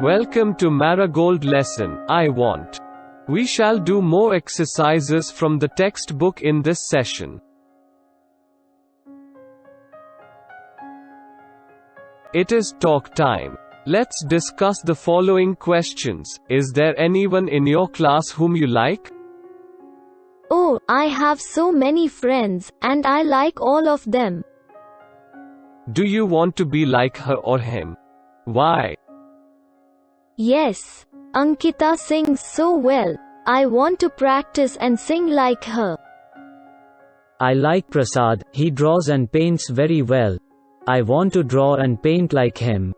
Welcome to Marigold lesson, I want. We shall do more exercises from the textbook in this session. It is talk time. Let's discuss the following questions. Is there anyone in your class whom you like? Oh, I have so many friends, and I like all of them. Do you want to be like her or him? Why? Yes. Ankita sings so well. I want to practice and sing like her. I like Prasad, he draws and paints very well. I want to draw and paint like him.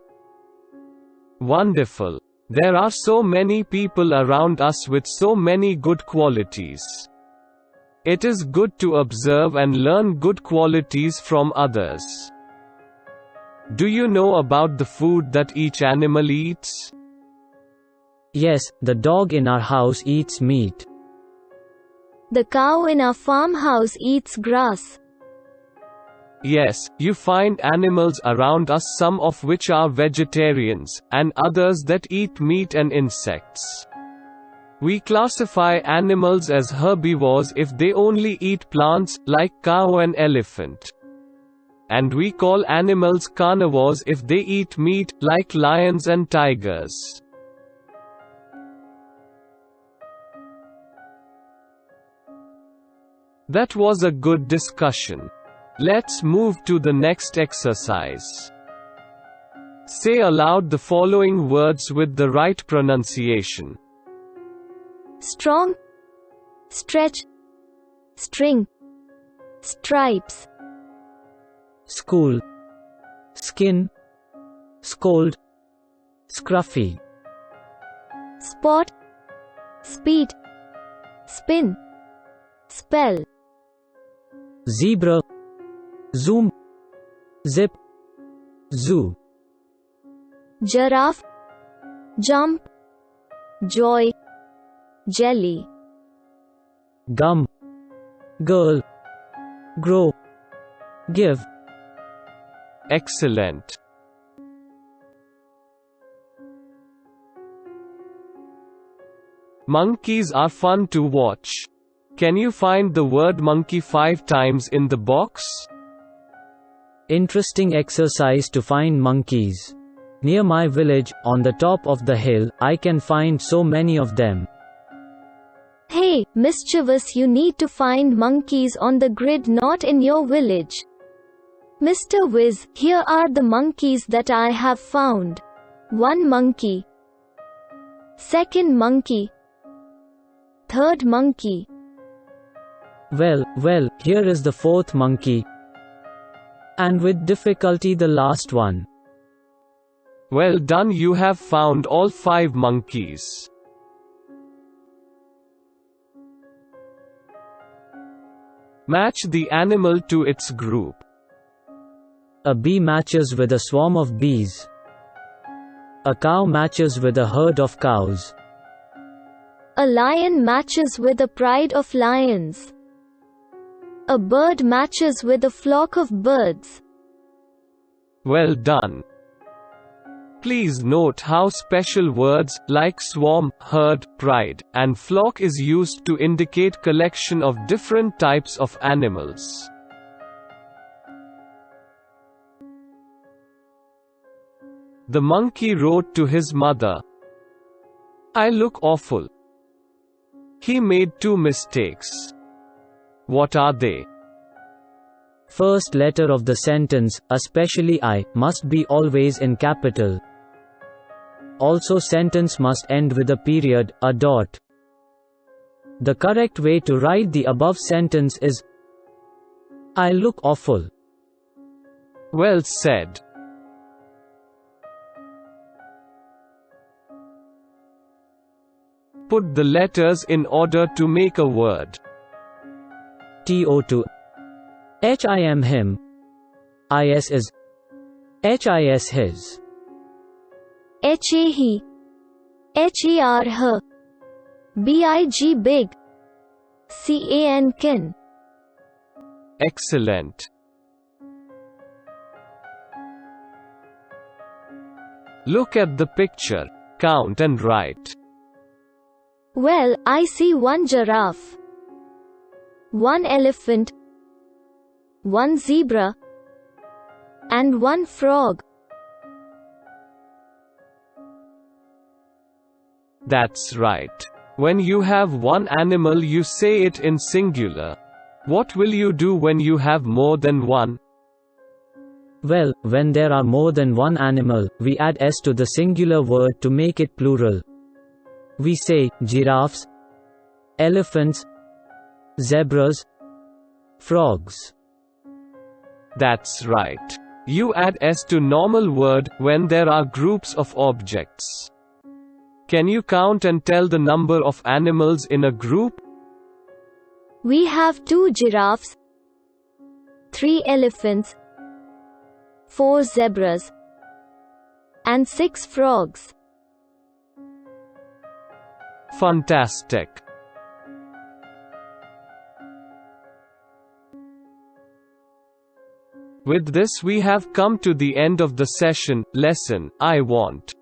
Wonderful. There are so many people around us with so many good qualities. It is good to observe and learn good qualities from others. Do you know about the food that each animal eats? Yes, the dog in our house eats meat. The cow in our farmhouse eats grass. Yes, you find animals around us, some of which are vegetarians, and others that eat meat and insects. We classify animals as herbivores if they only eat plants, like cow and elephant. And we call animals carnivores if they eat meat, like lions and tigers. That was a good discussion. Let's move to the next exercise. Say aloud the following words with the right pronunciation. Strong, stretch, string, stripes. School, skin, scold, scruffy. Spot, speed, spin, spell. Zebra, zoom, zip, zoo. Giraffe, jump, joy, jelly. Gum, girl, grow, give. Excellent. Monkeys are fun to watch. Can you find the word monkey 5 times in the box? Interesting exercise to find monkeys. Near my village, on the top of the hill, I can find so many of them. Hey, mischievous, you need to find monkeys on the grid, not in your village. Mr. Wiz, here are the monkeys that I have found. 1 monkey. 2nd monkey. 3rd monkey. Well, here is the 4th monkey. And with difficulty the last one. Well done, you have found all 5 monkeys. Match the animal to its group. A bee matches with a swarm of bees. A cow matches with a herd of cows. A lion matches with a pride of lions. A bird matches with a flock of birds. Well done. Please note how special words, like swarm, herd, pride, and flock is used to indicate collection of different types of animals. The monkey wrote to his mother, "I look awful." He made 2 mistakes. What are they? First letter of the sentence, especially I, must be always in capital. Also sentence must end with a period, a dot. The correct way to write the above sentence is, I look awful. Well said. Put the letters in order to make a word. TO2. HIM him. IS is. HIS his. HA he. HER her. BIG big. CAN kin. Excellent. Look at the picture. count and write. Well, I see 1 giraffe, 1 elephant, 1 zebra, and 1 frog. That's right. When you have one animal, you say it in singular. What will you do when you have more than one? Well, when there are more than one animal, we add s to the singular word to make it plural. We say giraffes, elephants, zebras, frogs. That's right. You add s to normal word when there are groups of objects. Can you count and tell the number of animals in a group? We have 2 giraffes, 3 elephants, 4 zebras, and 6 frogs. Fantastic. With this we have come to the end of the lesson. I want